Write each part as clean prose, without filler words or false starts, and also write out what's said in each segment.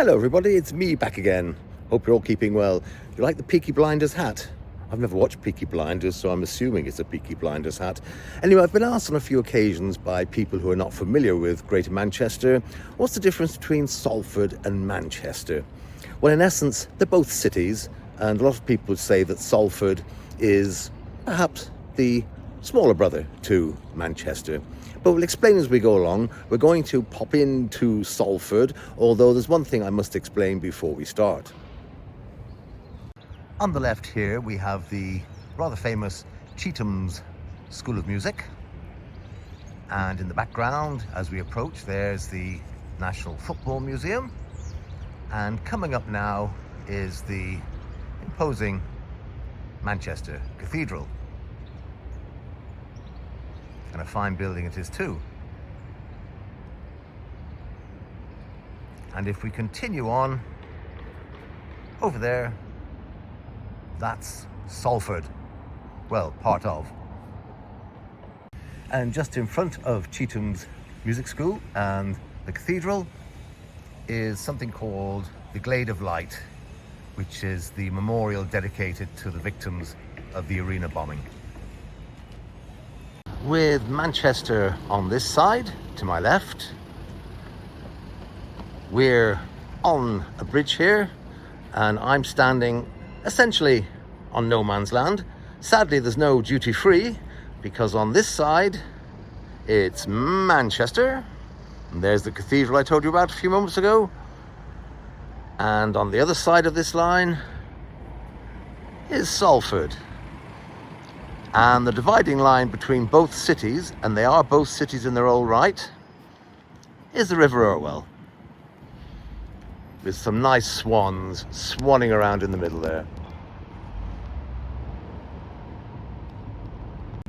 Hello everybody, it's me back again. Hope you're all keeping well. You like the Peaky Blinders hat? I've never watched Peaky Blinders, so I'm assuming it's a Peaky Blinders hat. Anyway, I've been asked on a few occasions by people who are not familiar with Greater Manchester, what's the difference between Salford and Manchester? Well, in essence, they're both cities, and a lot of people would say that Salford is perhaps the smaller brother to Manchester. But we'll explain as we go along. We're going to pop into Salford, although there's one thing I must explain before we start. On the left here we have the rather famous Chetham's School of Music, and in the background as we approach there's the National Football Museum, and coming up now is the imposing Manchester Cathedral. And a fine building it is too. And if we continue on over there, that's Salford. Well, part of. And just in front of Chetham's Music School and the cathedral is something called the Glade of Light, which is the memorial dedicated to the victims of the arena bombing. With Manchester on this side, to my left, we're on a bridge here, and I'm standing essentially on no man's land. Sadly, there's no duty free, because on this side, it's Manchester, and there's the cathedral I told you about a few moments ago, and on the other side of this line is Salford. And the dividing line between both cities, and they are both cities in their own right, is the River Irwell, with some nice swans swanning around in the middle there.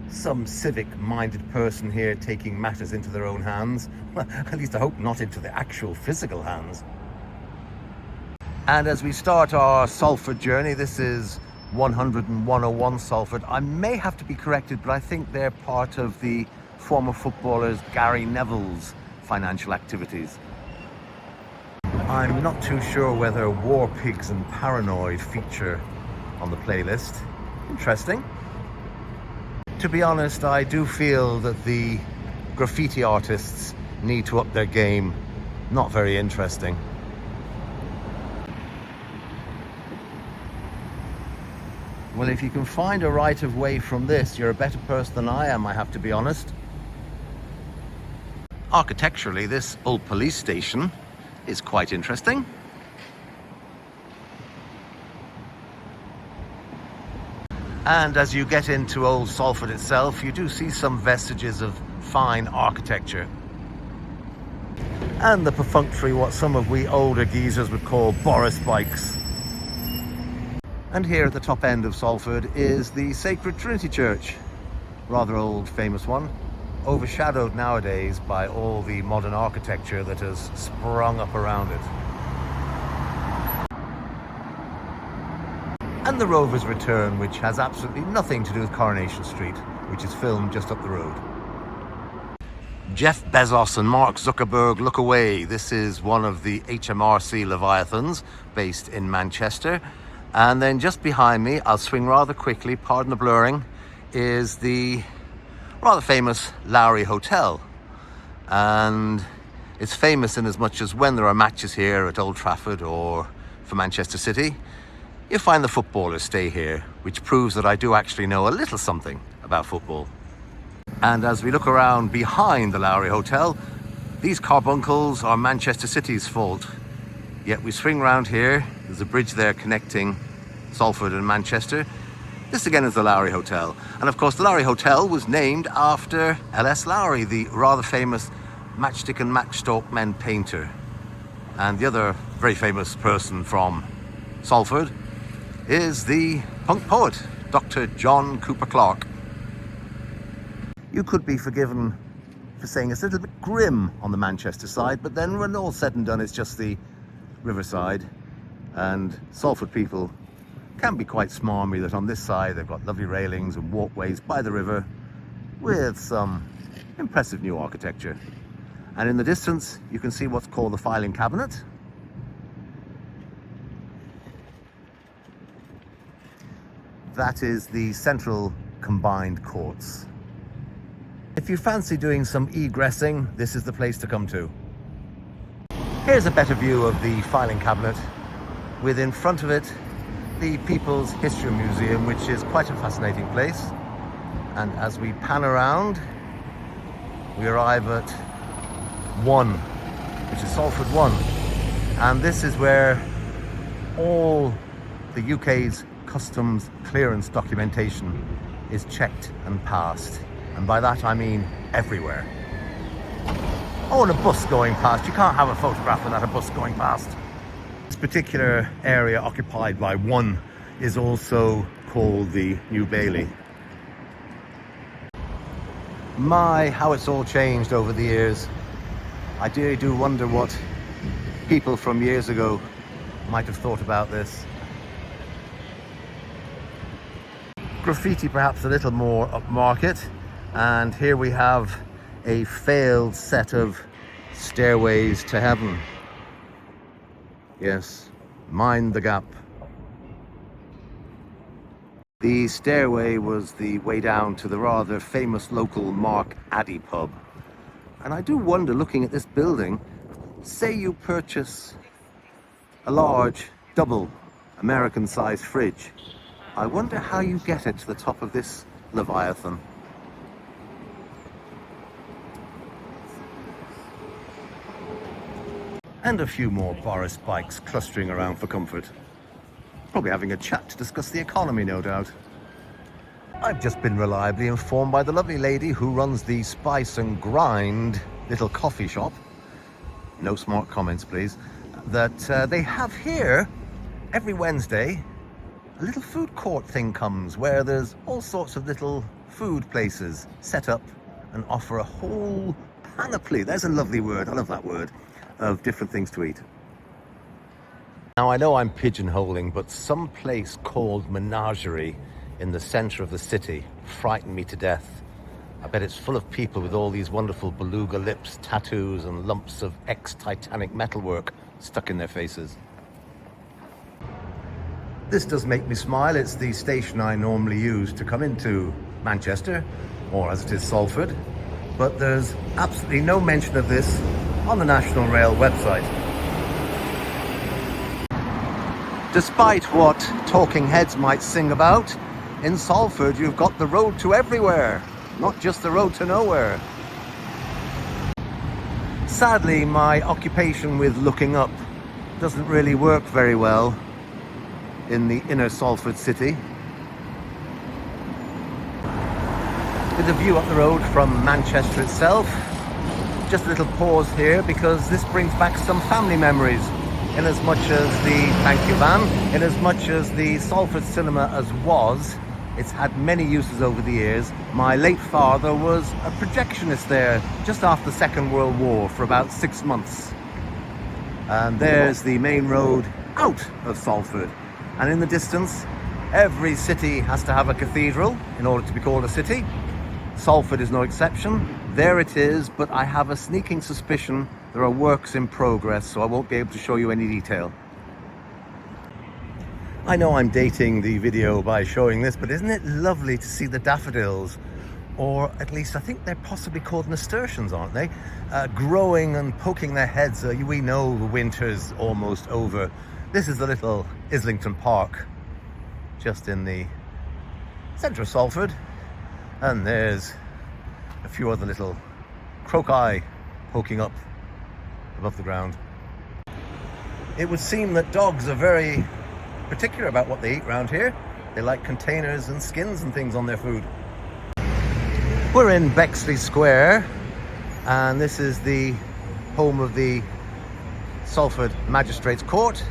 Some civic-minded person here taking matters into their own hands. Well, at least I hope not into the actual physical hands. And as we start our Salford journey, this is 100 and 101 Salford. I may have to be corrected, but I think they're part of the former footballer's Gary Neville's financial activities. I'm not too sure whether War Pigs and Paranoid feature on the playlist. Interesting. To be honest, I do feel that the graffiti artists need to up their game. Not very interesting. Well, if you can find a right of way from this, you're a better person than I am, I have to be honest. Architecturally, this old police station is quite interesting. And as you get into old Salford itself, you do see some vestiges of fine architecture. And the perfunctory, what some of we older geezers would call Boris bikes. And here at the top end of Salford is the Sacred Trinity Church, rather old, famous one, overshadowed nowadays by all the modern architecture that has sprung up around it. And the Rover's Return, which has absolutely nothing to do with Coronation Street, which is filmed just up the road. Jeff Bezos and Mark Zuckerberg look away. This is one of the HMRC Leviathans based in Manchester. And then just behind me, I'll swing rather quickly, pardon the blurring, is the rather famous Lowry Hotel. And it's famous in as much as when there are matches here at Old Trafford or for Manchester City, you find the footballers stay here, which proves that I do actually know a little something about football. And as we look around behind the Lowry Hotel, these carbuncles are Manchester City's fault. Yet we swing round here, there's a bridge there connecting Salford and Manchester. This again is the Lowry Hotel. And of course the Lowry Hotel was named after L.S. Lowry, the rather famous matchstick and matchstalk men painter. And the other very famous person from Salford is the punk poet, Dr. John Cooper Clarke. You could be forgiven for saying it's a little bit grim on the Manchester side, but then when all said and done, it's just the riverside, and Salford people can be quite smarmy that on this side they've got lovely railings and walkways by the river with some impressive new architecture. And in the distance you can see what's called the filing cabinet, That is the central combined courts. If you fancy doing some egressing, this is the place to come to. Here's a better view of the filing cabinet, with in front of it the People's History Museum, which is quite a fascinating place. And as we pan around, we arrive at 1, which is Salford 1. And this is where all the UK's customs clearance documentation is checked and passed. And by that I mean everywhere. Oh, and a bus going past. You can't have a photograph without a bus going past. This particular area occupied by 1 is also called the New Bailey. My, how it's all changed over the years. I do wonder what people from years ago might have thought about this. Graffiti perhaps a little more upmarket, and here we have a failed set of stairways to heaven. Yes, mind the gap. The stairway was the way down to the rather famous local Mark Addy pub. And I do wonder, looking at this building, say you purchase a large, double American-sized fridge. I wonder how you get it to the top of this Leviathan. And a few more Boris bikes clustering around for comfort. Probably having a chat to discuss the economy, no doubt. I've just been reliably informed by the lovely lady who runs the Spice and Grind little coffee shop, no smart comments please, that they have here every Wednesday a little food court thing comes where there's all sorts of little food places set up and offer a whole panoply, there's a lovely word, I love that word, of different things to eat. Now I know I'm pigeonholing, but some place called Menagerie in the centre of the city frightened me to death. I bet it's full of people with all these wonderful beluga lips, tattoos and lumps of ex-Titanic metalwork stuck in their faces. This does make me smile. It's the station I normally use to come into Manchester, or as it is Salford, but there's absolutely no mention of this on the National Rail website. Despite what talking heads might sing about, in Salford you've got the road to everywhere, not just the road to nowhere. Sadly, my occupation with looking up doesn't really work very well in the inner Salford city. With a view up the road from Manchester itself, just a little pause here because this brings back some family memories. In as much as the, thank you Van, in as much as the Salford cinema as was, it's had many uses over the years. My late father was a projectionist there just after the Second World War for about 6 months. And there's the main road out of Salford. And in the distance, every city has to have a cathedral in order to be called a city. Salford is no exception. There it is, but I have a sneaking suspicion there are works in progress, so I won't be able to show you any detail. I know I'm dating the video by showing this, but isn't it lovely to see the daffodils, or at least I think they're possibly called nasturtiums, aren't they? Growing and poking their heads. We know the winter's almost over. This is the little Islington Park, just in the centre of Salford. And there's a few other little crocus poking up above the ground. It would seem that dogs are very particular about what they eat around here. They like containers and skins and things on their food. We're in Bexley Square, and this is the home of the Salford Magistrates Court.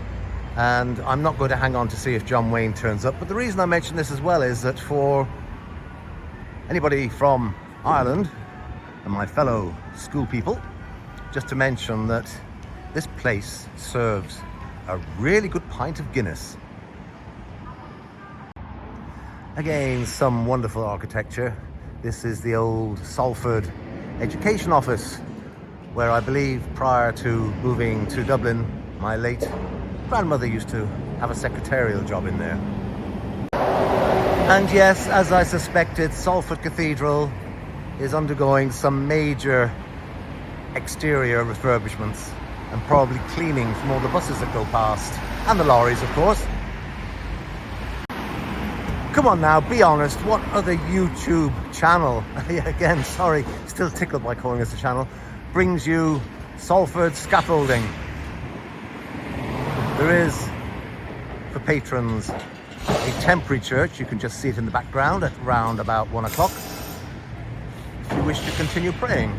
And I'm not going to hang on to see if John Wayne turns up, but the reason I mention this as well is that for anybody from Ireland and my fellow school people, just to mention that this place serves a really good pint of Guinness. Again, some wonderful architecture. This is the old Salford Education Office, where I believe prior to moving to Dublin, my late grandmother used to have a secretarial job in there. And yes, as I suspected, Salford Cathedral is undergoing some major exterior refurbishments and probably cleaning from all the buses that go past, and the lorries, of course. Come on now, be honest, what other YouTube channel, again, sorry, still tickled by calling this a channel, brings you Salford scaffolding? There is, for patrons, a temporary church. You can just see it in the background at round about 1 o'clock if you wish to continue praying.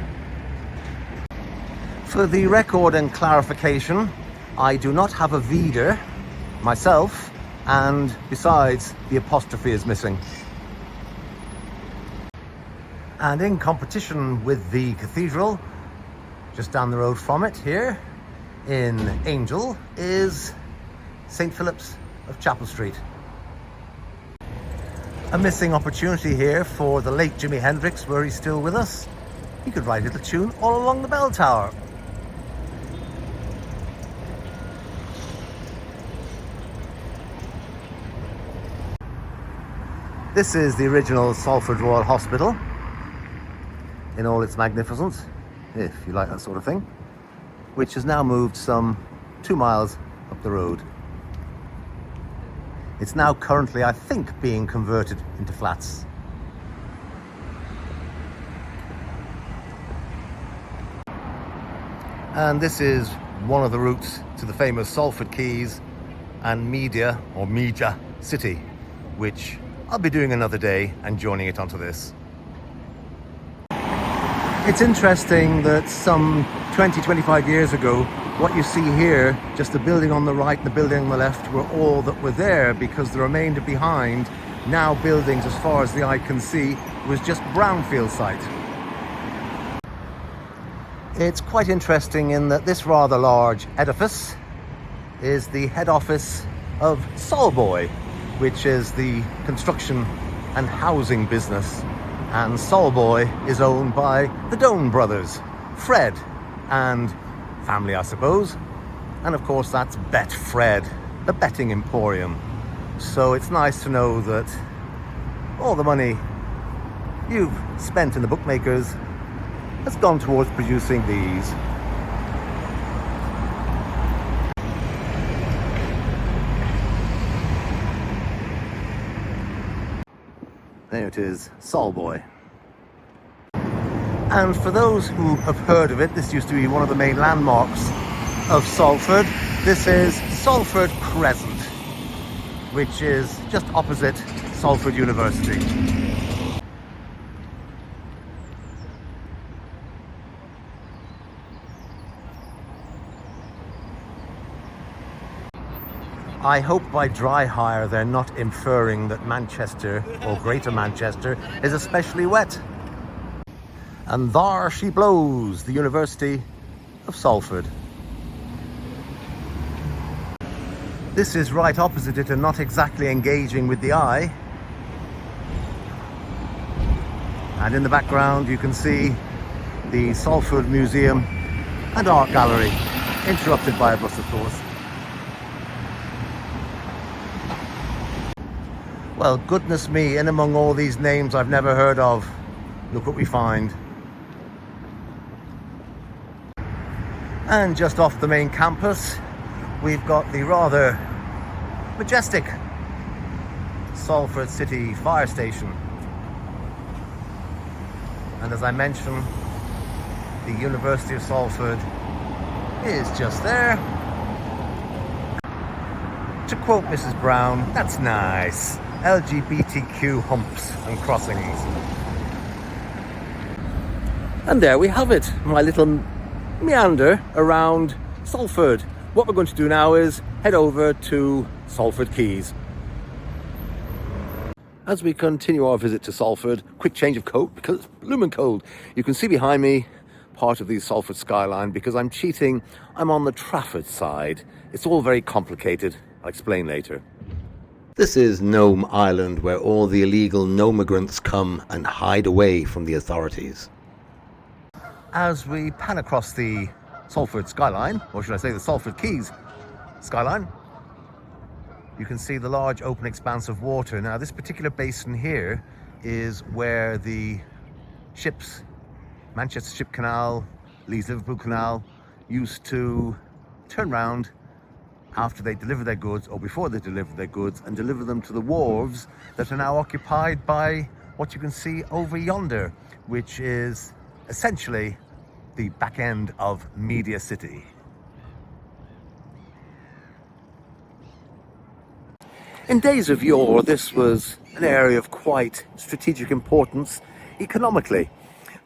For the record and clarification, I do not have a Vida myself, and besides, the apostrophe is missing. And in competition with the cathedral, just down the road from it here in Angel, is St. Philip's of Chapel Street. A missing opportunity here for the late Jimi Hendrix, were he still with us. He could write a little tune all along the bell tower. This is the original Salford Royal Hospital in all its magnificence, if you like that sort of thing, which has now moved some 2 miles up the road. It's now currently, I think, being converted into flats. And this is one of the routes to the famous Salford Quays and Media City, which I'll be doing another day and joining it onto this. It's interesting that some 20-25 years ago, what you see here, just the building on the right and the building on the left, were all that were there, because the remainder behind, now buildings as far as the eye can see, was just brownfield site. It's quite interesting in that this rather large edifice is the head office of Solboy, which is the construction and housing business. And Solboy is owned by the Doan brothers, Fred and family, I suppose. And of course that's Betfred, the betting emporium. So it's nice to know that all the money you've spent in the bookmakers has gone towards producing these. There it is, Solboy. And for those who have heard of it, this used to be one of the main landmarks of Salford. This is Salford Crescent, which is just opposite Salford University. I hope by dry hire they're not inferring that Manchester, or Greater Manchester, is especially wet. And there she blows, the University of Salford. This is right opposite it and not exactly engaging with the eye. And in the background you can see the Salford Museum and Art Gallery, interrupted by a bus, of course. Well, goodness me, in among all these names I've never heard of, look what we find. And just off the main campus, we've got the rather majestic Salford City Fire Station. And as I mentioned, the University of Salford is just there. To quote Mrs. Brown, that's nice. LGBTQ humps and crossings. And there we have it, my little meander around Salford. What we're going to do now is head over to Salford Quays. As we continue our visit to Salford, quick change of coat because it's blooming cold. You can see behind me part of the Salford skyline. Because I'm cheating, I'm on the Trafford side. It's all very complicated. I'll explain later. This is Nome Island, where all the illegal nomigrants come and hide away from the authorities. As we pan across the Salford skyline, or should I say the Salford Quays skyline, you can see the large open expanse of water. Now this particular basin here is where the ships, Manchester Ship Canal, Leeds Liverpool Canal, used to turn round after they deliver their goods or before they deliver their goods and deliver them to the wharves that are now occupied by what you can see over yonder, which is essentially the back end of Media City. In days of yore, this was an area of quite strategic importance economically,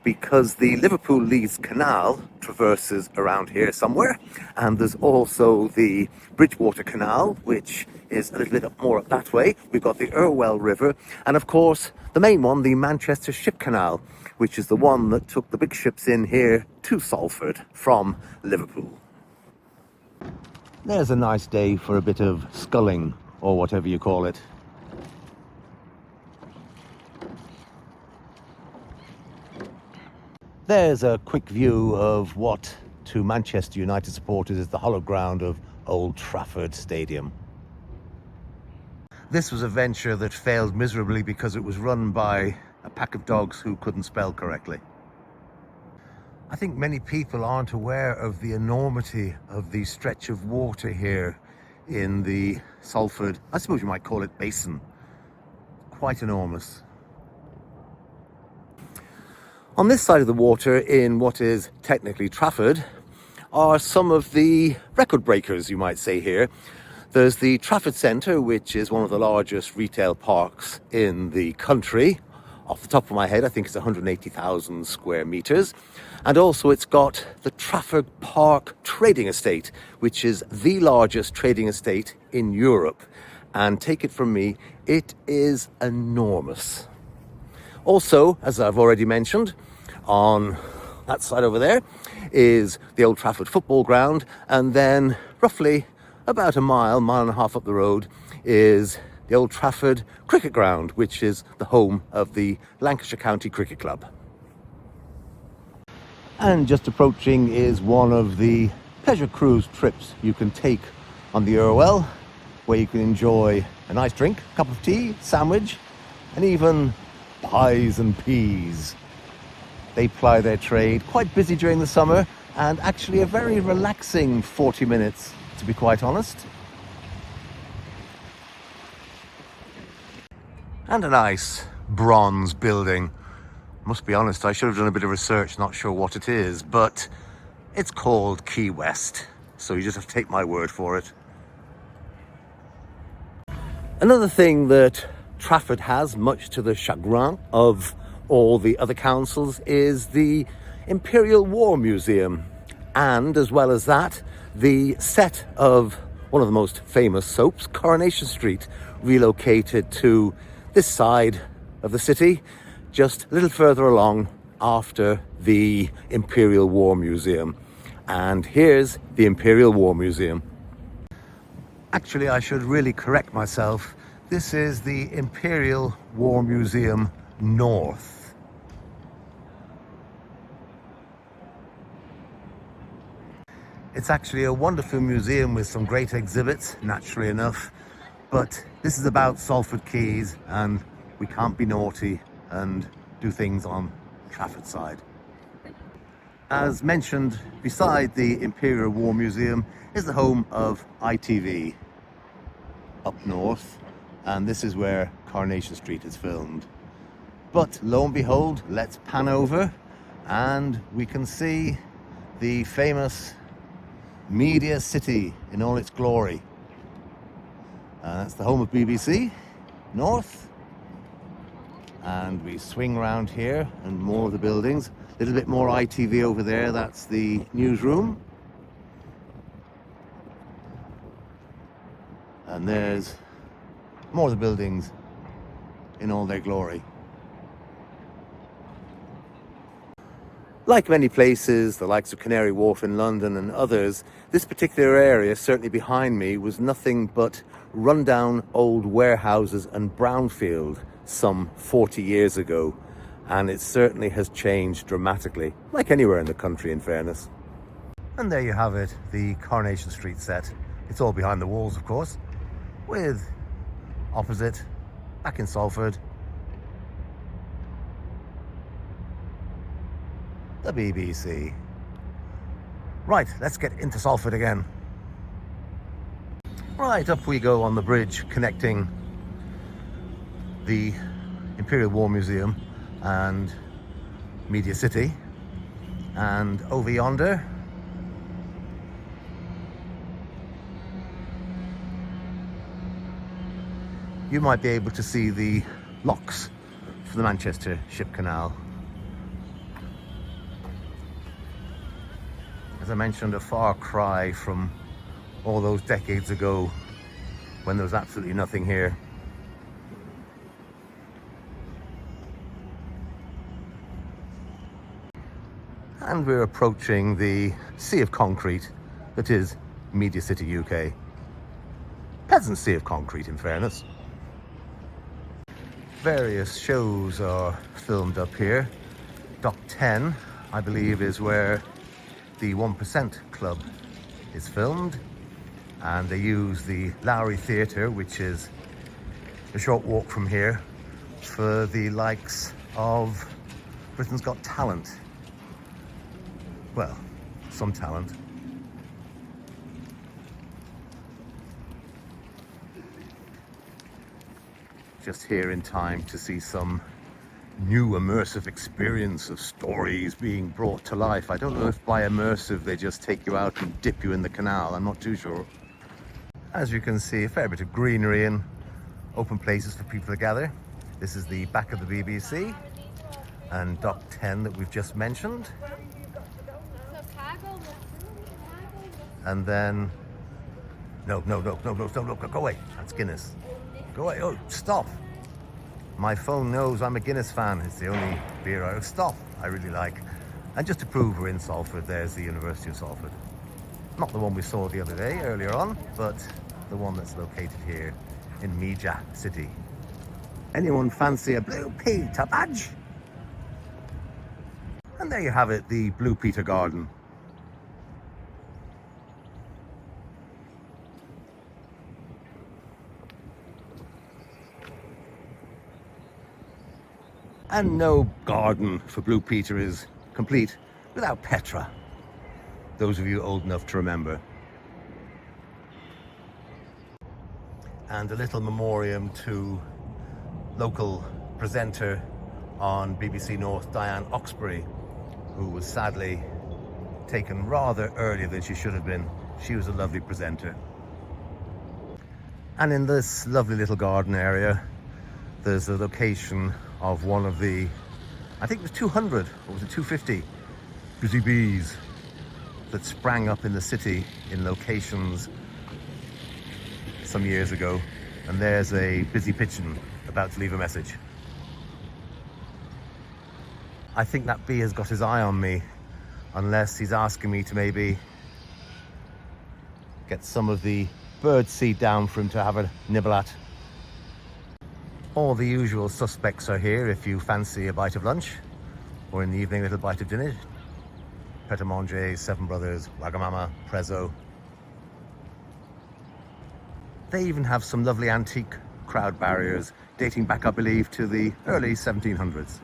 because the Liverpool-Leeds Canal traverses around here somewhere, and there's also the Bridgewater Canal, which is a little bit up more up that way. We've got the Irwell River, and of course the main one, the Manchester Ship Canal, which is the one that took the big ships in here to Salford from Liverpool. There's a nice day for a bit of sculling, or whatever you call it. There's a quick view of what to Manchester United supporters is the hallowed ground of Old Trafford Stadium. This was a venture that failed miserably because it was run by a pack of dogs who couldn't spell correctly. I think many people aren't aware of the enormity of the stretch of water here in the Salford, I suppose you might call it, basin. Quite enormous. On this side of the water, in what is technically Trafford, are some of the record breakers, you might say here. There's the Trafford Centre, which is one of the largest retail parks in the country. Off the top of my head, I think it's 180,000 square metres. And also it's got the Trafford Park Trading Estate, which is the largest trading estate in Europe. And take it from me, it is enormous. Also, as I've already mentioned, on that side over there is the Old Trafford football ground, and then roughly about a mile and a half up the road is the Old Trafford Cricket Ground, which is the home of the Lancashire County Cricket Club. And just approaching is one of the pleasure cruise trips you can take on the Irwell, where you can enjoy a nice drink, cup of tea, sandwich, and even pies and peas. They ply their trade, quite busy during the summer, and actually a very relaxing 40 minutes, to be quite honest. And a nice bronze building. Must be honest, I should have done a bit of research, not sure what it is, but it's called Key West, so you just have to take my word for it. Another thing that Trafford has, much to the chagrin of all the other councils, is the Imperial War Museum, and as well as that, the set of one of the most famous soaps, Coronation Street, relocated to this side of the city, just a little further along after the Imperial War Museum. And here's the Imperial War Museum. Actually, I should really correct myself. This is the Imperial War Museum North. It's actually a wonderful museum with some great exhibits, naturally enough, but this is about Salford Quays, and we can't be naughty and do things on Trafford side. As mentioned, beside the Imperial War Museum is the home of ITV up north, and this is where Coronation Street is filmed. But lo and behold, let's pan over and we can see the famous Media City in all its glory. That's the home of BBC North, and we swing around here and more of the buildings. A little bit more ITV over there, that's the newsroom. And there's more of the buildings in all their glory. Like many places, the likes of Canary Wharf in London and others, this particular area, certainly behind me, was nothing but rundown old warehouses and brownfield some 40 years ago. And it certainly has changed dramatically, like anywhere in the country, in fairness. And there you have it, the Coronation Street set. It's all behind the walls, of course. with opposite, back in Salford, the BBC. Right, let's get into Salford again. Right, up we go on the bridge connecting the Imperial War Museum and Media City, and over yonder you might be able to see the locks for the Manchester Ship Canal. As I mentioned, a far cry from all those decades ago when there was absolutely nothing here. And we're approaching the sea of concrete that is Media City, UK. Pleasant sea of concrete, in fairness. Various shows are filmed up here. Dock 10, I believe, is where the 1% Club is filmed. And they use the Lowry Theatre, which is a short walk from here, for the likes of Britain's Got Talent. Well, some talent. Just here in time to see some new immersive experience of stories being brought to life. I don't know if by immersive they just take you out and dip you in the canal. I'm not too sure. As you can see, a fair bit of greenery and open places for people to gather. This is the back of the BBC and Dock 10 that we've just mentioned. And then, no, go away. That's Guinness. Go away. Oh, stop. My phone knows I'm a Guinness fan. It's the only beer I stop I really like. And just to prove we're in Salford, there's the University of Salford. Not the one we saw the other day, earlier on, but the one that's located here in Media City. Anyone fancy a Blue Peter badge? And there you have it, the Blue Peter Garden. And no garden for Blue Peter is complete without Petra. Those of you old enough to remember. And a little memoriam to local presenter on BBC North, Diane Oxbury, who was sadly taken rather earlier than she should have been. She was a lovely presenter. And in this lovely little garden area, there's a location of one of the, I think it was 200, or was it 250, busy bees that sprang up in the city in locations some years ago. And there's a busy pigeon about to leave a message. I think that bee has got his eye on me, unless he's asking me to maybe get some of the bird seed down for him to have a nibble at. All the usual suspects are here if you fancy a bite of lunch, or in the evening a little bite of dinner. Pret a Manger, Seven Brothers, Wagamama, Prezzo. They even have some lovely antique crowd barriers dating back, I believe, to the early 1700s.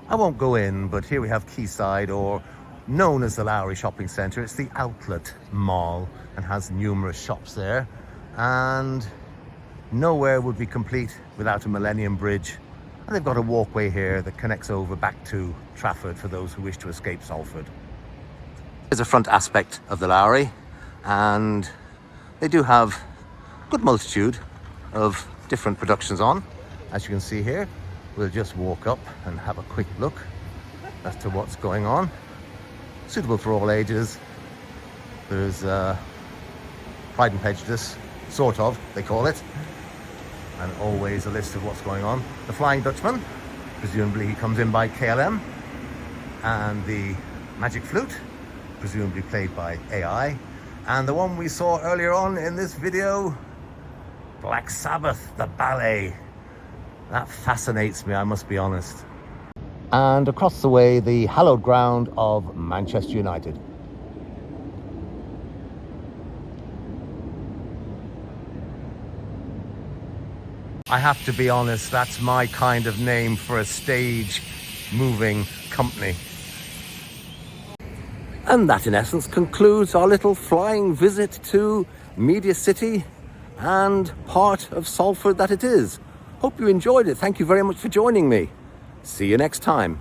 I won't go in, but here we have Quayside, or known as the Lowry Shopping Centre. It's the outlet mall and has numerous shops there. And nowhere would be complete without a Millennium Bridge. And they've got a walkway here that connects over back to Trafford for those who wish to escape Salford. There's a front aspect of the Lowry, and they do have a good multitude of different productions on. As you can see here, we'll just walk up and have a quick look as to what's going on. Suitable for all ages. There's Pride and Prejudice, sort of, they call it. And always a list of what's going on. The Flying Dutchman, presumably he comes in by KLM. And the Magic Flute, presumably played by AI. And the one we saw earlier on in this video, Black Sabbath, the ballet. That fascinates me, I must be honest. And across the way, the hallowed ground of Manchester United. I have to be honest, that's my kind of name for a stage moving company. And that in essence concludes our little flying visit to Media City and part of Salford that it is. Hope you enjoyed it. Thank you very much for joining me. See you next time.